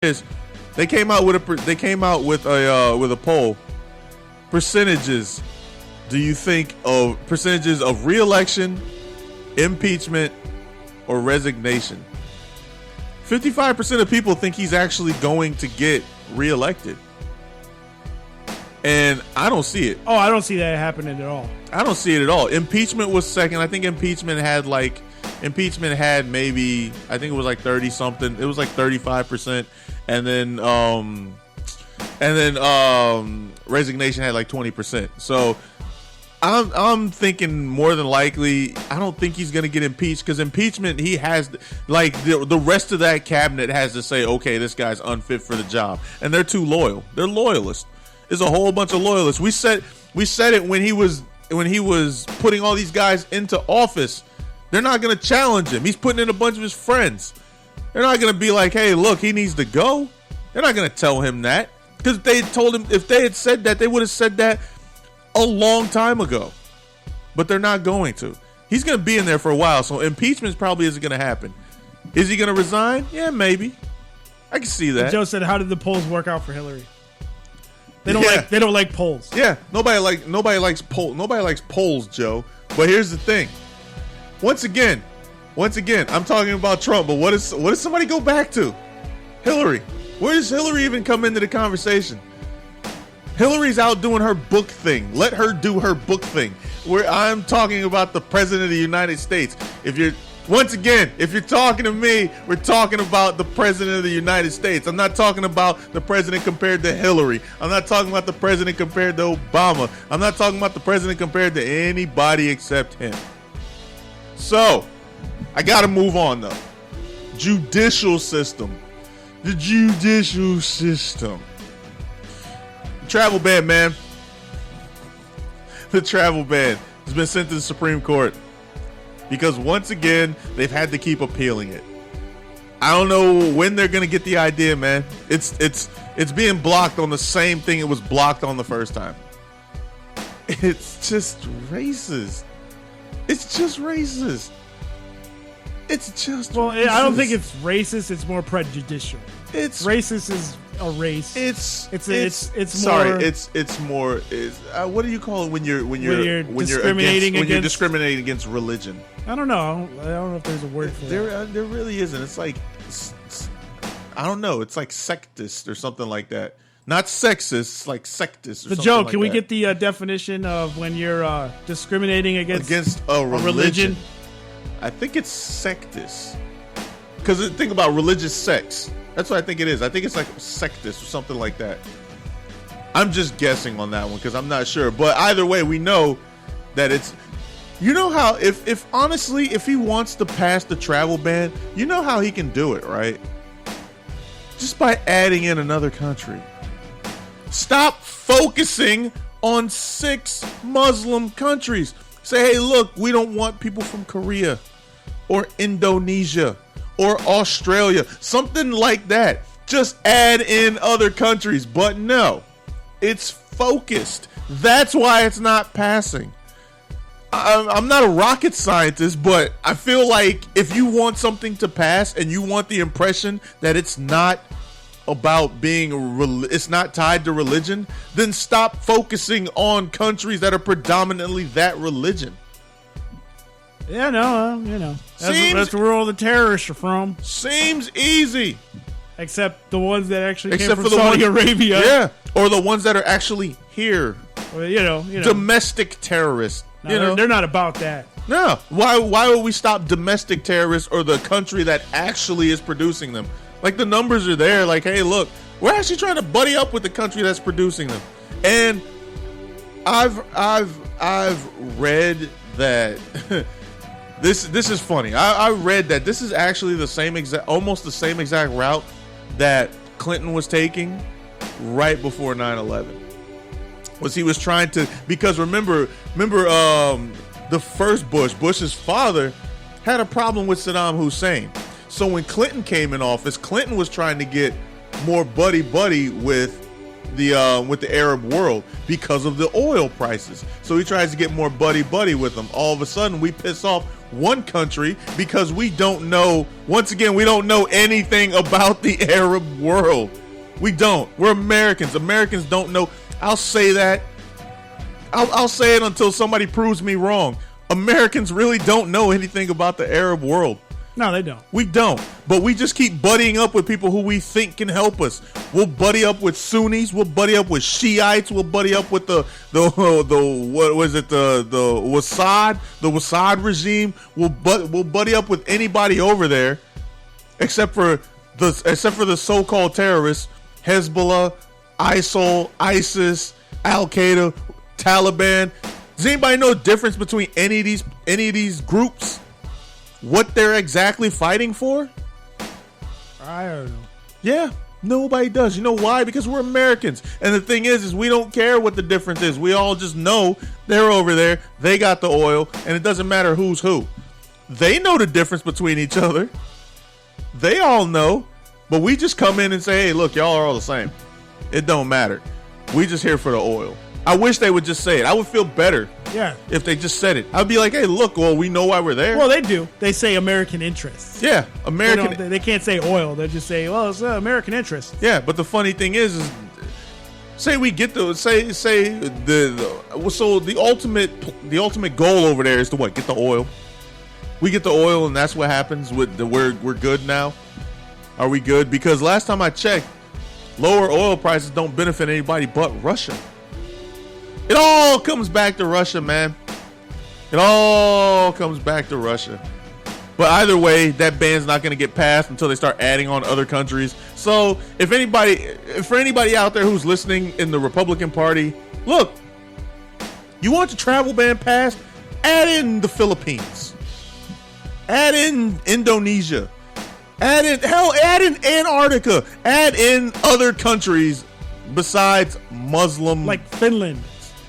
is they came out with a poll. Percentages. Do you think of percentages of re-election, impeachment, or resignation? 55% of people think he's actually going to get re-elected. And I don't see it. Oh, I don't see that happening at all. I don't see it at all. Impeachment was second. I think impeachment had maybe, I think it was like 30 something. It was like 35%. And then resignation had like 20%. So I'm thinking more than likely, I don't think he's going to get impeached, because impeachment, he has, like, the rest of that cabinet has to say, okay, this guy's unfit for the job. And they're too loyal. They're loyalists. There's a whole bunch of loyalists. We said it when he was putting all these guys into office. They're not going to challenge him. He's putting in a bunch of his friends. They're not going to be like, hey, look, he needs to go. They're not going to tell him that, because they told him, if they had said that, they would have said that a long time ago. But they're not going to. He's going to be in there for a while, so impeachment probably isn't going to happen. Is he going to resign? Yeah, maybe. I can see that. Joe said, how did the polls work out for Hillary? They don't like polls. Yeah, nobody likes polls, Joe. But here's the thing. Once again, I'm talking about Trump, but what does somebody go back to? Hillary. Where does Hillary even come into the conversation? Hillary's out doing her book thing. Let her do her book thing. Where I'm talking about the President of the United States. If you're talking to me, we're talking about the President of the United States. I'm not talking about the President compared to Hillary. I'm not talking about the President compared to Obama. I'm not talking about the President compared to anybody except him. So, I got to move on, though. Judicial system. The judicial system. Travel ban, man. The travel ban has been sent to the Supreme Court, because once again, they've had to keep appealing it. I don't know when they're going to get the idea, man. It's being blocked on the same thing it was blocked on the first time. It's just racist. It's just racist. Well, I don't think it's racist. It's more prejudicial. It's racist is a race. It's more. What do you call it when you're discriminating against religion? I don't know. I don't know if there's a word for that. There really isn't. It's like, I don't know. It's like sectist or something like that. Not sexist, like sectist. Or the joke. Can we get the definition of when you're discriminating against a religion? I think it's sectist. Because think about religious sects. That's what I think it is. I think it's like sectist or something like that. I'm just guessing on that one because I'm not sure. But either way, we know that it's... You know how, if honestly, if he wants to pass the travel ban, you know how he can do it, right? Just by adding in another country. Stop focusing on 6 Muslim countries. Say, hey, look, we don't want people from Korea or Indonesia or Australia, something like that. Just add in other countries. But no, it's focused. That's why it's not passing. I'm not a rocket scientist, but I feel like if you want something to pass and you want the impression that it's not about it's not tied to religion, then stop focusing on countries that are predominantly that religion. Yeah, no, that's where all the terrorists are from. Seems easy. Except the ones that actually came from Saudi Arabia. Yeah, or the ones that are actually here. Well, domestic terrorists. No, they're not about that. No. Why would we stop domestic terrorists or the country that actually is producing them? Like, the numbers are there. Like, hey, look, we're actually trying to buddy up with the country that's producing them. And I've read that this is funny. I read that this is actually almost the same exact route that Clinton was taking right before 9/11. Was he was trying to, because remember the first Bush's father had a problem with Saddam Hussein. So when Clinton came in office, Clinton was trying to get more buddy with the Arab world because of the oil prices. So he tries to get more buddy with them. All of a sudden, we piss off one country because we don't know. Once again, we don't know anything about the Arab world. We don't. We're Americans. Americans don't know. I'll say that. I'll say it until somebody proves me wrong. Americans really don't know anything about the Arab world. No, they don't. We don't. But we just keep buddying up with people who we think can help us. We'll buddy up with Sunnis. We'll buddy up with Shiites. We'll buddy up with the what was it, the Wassad regime. We'll buddy up with anybody over there, except for the so-called terrorists, Hezbollah, ISIL, ISIS, Al Qaeda, Taliban. Does anybody know the difference between any of these groups? What they're exactly fighting for? I don't know. Yeah, nobody does. You know why? Because we're Americans. And the thing is we don't care what the difference is. We all just know they're over there. They got the oil, and it doesn't matter who's who. They know the difference between each other. They all know. But we just come in and say, hey, look, y'all are all the same. It don't matter. We just here for the oil. I wish they would just say it. I would feel better if they just said it. I'd be like, hey, look, well, we know why we're there. Well, they do. They say American interests. Yeah, American. They can't say oil. They just say, well, it's American interests. Yeah, but the funny thing is say we get the the ultimate goal over there is to what? Get the oil. We get the oil, and that's what happens with we're good now. Are we good? Because last time I checked, lower oil prices don't benefit anybody but Russia. It all comes back to Russia, man. It all comes back to Russia. But either way, that ban's not going to get passed until they start adding on other countries. So for anybody out there who's listening in the Republican Party, look, you want the travel ban passed? Add in the Philippines. Add in Indonesia. Add in Antarctica. Add in other countries besides Muslim. Like Finland.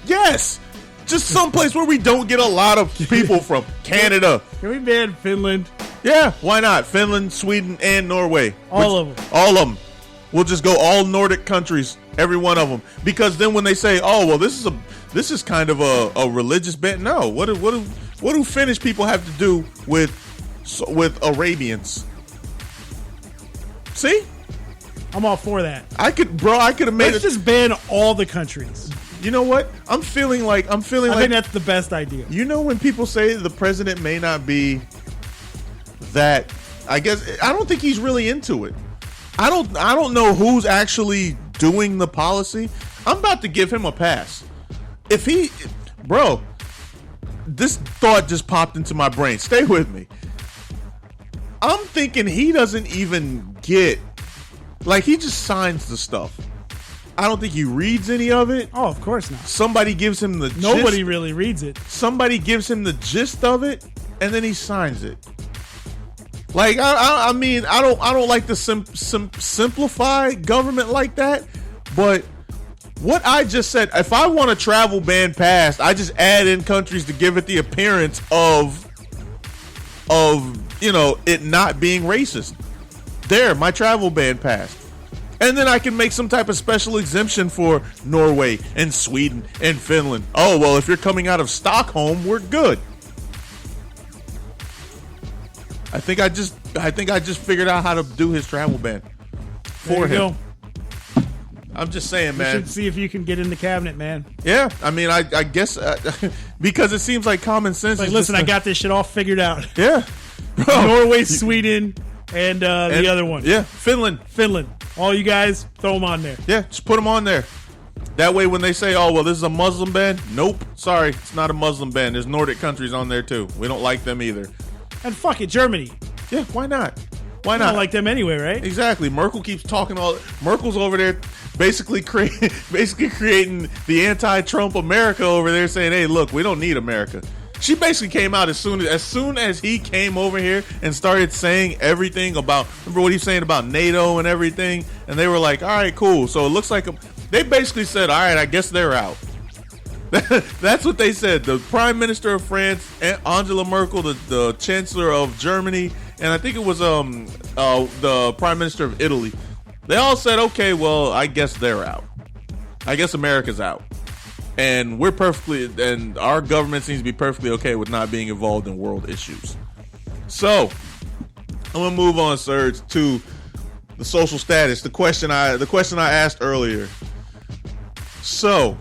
Yes. Just someplace where we don't get a lot of people from. Canada. Can we ban Finland? Yeah, why not? Finland, Sweden, and Norway. All of them. We'll just go all Nordic countries, every one of them. Because then when they say, oh, well, this is kind of a religious ban. No, what do Finnish people have to do with Arabians? See? I'm all for that. I could have made Let's just ban all the countries. You know what? I think that's the best idea. You know when people say the president may not be that, I don't think he's really into it. I don't know who's actually doing the policy. I'm about to give him a pass. This thought just popped into my brain. Stay with me. I'm thinking he doesn't even get, like, he just signs the stuff. I don't think he reads any of it. Oh, of course not. Somebody gives him the gist. Nobody really reads it. Somebody gives him the gist of it, and then he signs it. Like, I mean, I don't like to simplify government like that, but what I just said, if I want a travel ban passed, I just add in countries to give it the appearance of it not being racist. There, my travel ban passed. And then I can make some type of special exemption for Norway and Sweden and Finland. Oh, well, if you're coming out of Stockholm, we're good. I think I just figured out how to do his travel ban for him. Go. I'm just saying, man. You should see if you can get in the cabinet, man. Yeah, I mean, I guess because it seems like common sense. Like, listen, I got this shit all figured out. Yeah, bro. Norway, Sweden, and the other one. Yeah, Finland. All you guys, throw them on there. Yeah, just put them on there. That way, when they say, "Oh, well, this is a Muslim ban," nope, sorry, it's not a Muslim ban. There's Nordic countries on there too. We don't like them either. And fuck it, Germany. Yeah, why not? Why not? I don't like them anyway, right? Exactly. Merkel keeps talking Merkel's over there, basically creating the anti-Trump America over there, saying, "Hey, look, we don't need America." She basically came out as soon as he came over here and started saying everything about, remember what he's saying about NATO and everything, and they were like, all right, cool. So it looks like they basically said, all right, I guess they're out. That's what they said. The Prime Minister of France, Angela Merkel, the Chancellor of Germany, and I think it was the Prime Minister of Italy. They all said, okay, well, I guess they're out. I guess America's out. and our government seems to be perfectly okay with not being involved in world issues. So I'm gonna move on, Serg, to the social status. The question I asked earlier. So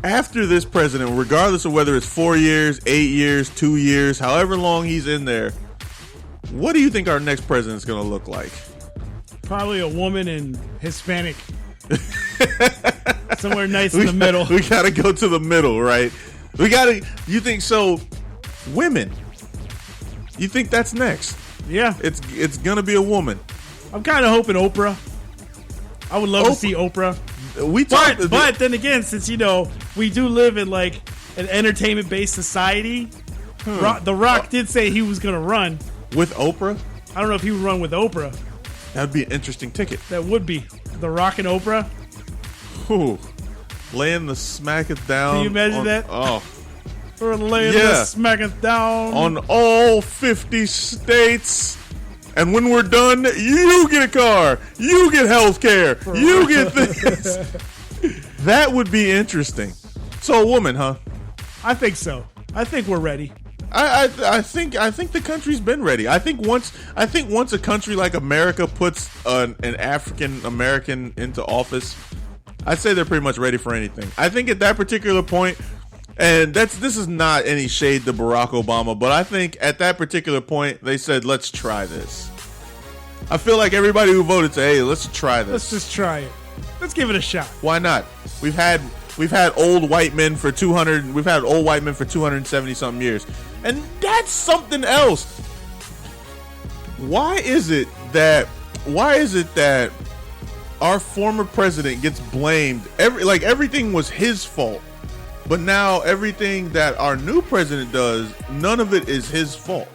after this president, regardless of whether it's 4 years, 8 years, 2 years, however long he's in there, what do you think our next president is going to look like? Probably a woman and Hispanic. Somewhere nice in the middle. We got to go to the middle, right? You think so? Women. You think that's next? Yeah. It's going to be a woman. I'm kind of hoping Oprah. I would love to see Oprah. But then again, since we do live in like an entertainment-based society, The Rock did say he was going to run with Oprah. I don't know if he would run with Oprah. That'd be an interesting ticket. That would be The Rock and Oprah. Ooh, laying the smack it down. Can you imagine that? Oh, we're laying the smack it down on all 50 states. And when we're done, you get a car. You get health care. You get this. That would be interesting. So a woman, huh? I think so. I think we're ready. I think the country's been ready. I think once a country like America puts an African American into office, I'd say they're pretty much ready for anything. I think at that particular point, and this is not any shade to Barack Obama, but I think at that particular point they said, let's try this. I feel like everybody who voted said, hey, let's try this. Let's just try it. Let's give it a shot. Why not? We've had old white men for 270 something years. And that's something else. Why is it that our former president gets blamed? Everything was his fault. But now everything that our new president does, none of it is his fault.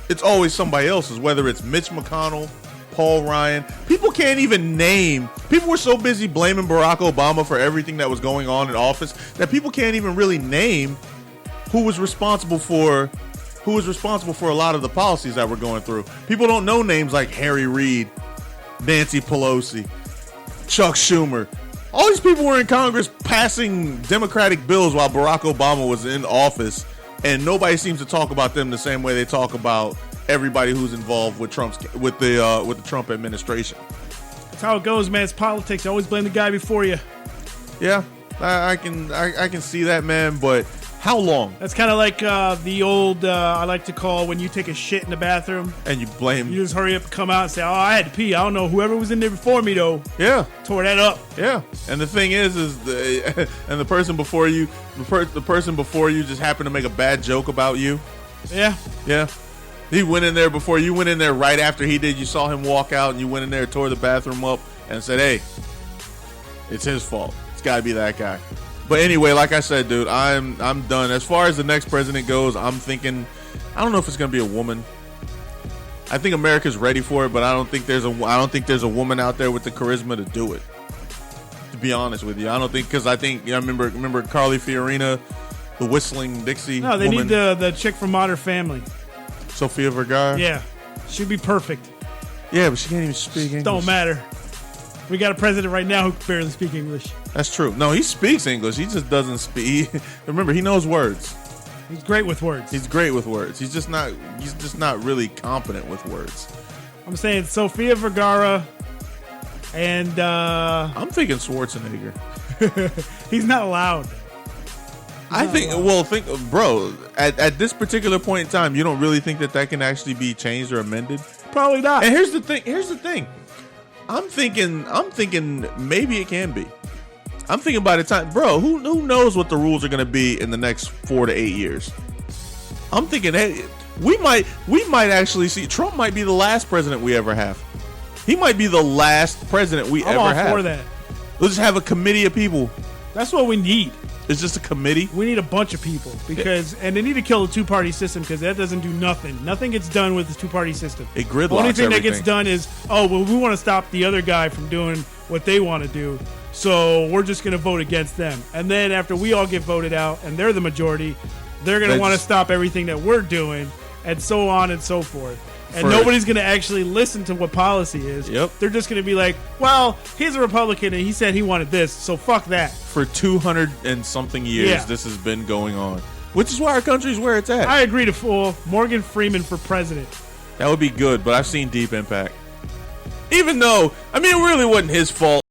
It's always somebody else's, whether it's Mitch McConnell, Paul Ryan. People can't even name. People were so busy blaming Barack Obama for everything that was going on in office that people can't even really name who was responsible for a lot of the policies that we're going through. People don't know names like Harry Reid, Nancy Pelosi, Chuck Schumer. All these people were in Congress passing Democratic bills while Barack Obama was in office, and nobody seems to talk about them the same way they talk about everybody who's involved with the Trump administration. That's how it goes, man. It's politics. You always blame the guy before you. Yeah, I can see that, man. But how long? That's kind of like the old I like to call when you take a shit in the bathroom and you just hurry up and come out and say, oh, I had to pee. I don't know whoever was in there before me though. Yeah, tore that up. Yeah, and the thing is the person before you just happened to make a bad joke about you. Yeah. He went in there before you went in there. Right after he did, you saw him walk out, and you went in there, tore the bathroom up, and said, "Hey, it's his fault. It's got to be that guy." But anyway, like I said, dude, I'm done. As far as the next president goes, I'm thinking, I don't know if it's gonna be a woman. I think America's ready for it, but I don't think there's a woman out there with the charisma to do it. To be honest with you, I don't think, because I think remember Carly Fiorina, the whistling Dixie. No, they woman? need the chick from Modern Family. Sofia Vergara. Yeah, she'd be perfect. Yeah, but she can't even speak English. Don't matter. We got a president right now who can barely speak English. That's true. No, he speaks English. He just doesn't speak. Remember, he knows words. He's great with words. He's just not really competent with words. I'm saying Sofia Vergara and I'm thinking Schwarzenegger. He's not allowed. Bro, at this particular point in time, you don't really think that can actually be changed or amended? Probably not. And here's the thing. I'm thinking maybe it can be. I'm thinking by the time, bro, who knows what the rules are going to be in the next 4 to 8 years? I'm thinking, hey, we might actually see Trump might be the last president we ever have. He might be the last president we ever have. I'm all for that. Let's just have a committee of people. That's what we need. It's just a committee. We need a bunch of people and they need to kill the two-party system because that doesn't do nothing. Nothing gets done with the two-party system. It gridlocks The only thing everything. that gets done is, we want to stop the other guy from doing what they want to do, so we're just going to vote against them. And then after we all get voted out and they're the majority, they're going to want to stop everything that we're doing, and so on and so forth. And nobody's going to actually listen to what policy is. Yep. They're just going to be like, well, he's a Republican and he said he wanted this, so fuck that. For 200 and something years, this has been going on. Which is why our country's where it's at. I agree to full Morgan Freeman for president. That would be good, but I've seen Deep Impact. Even though, I mean, it really wasn't his fault.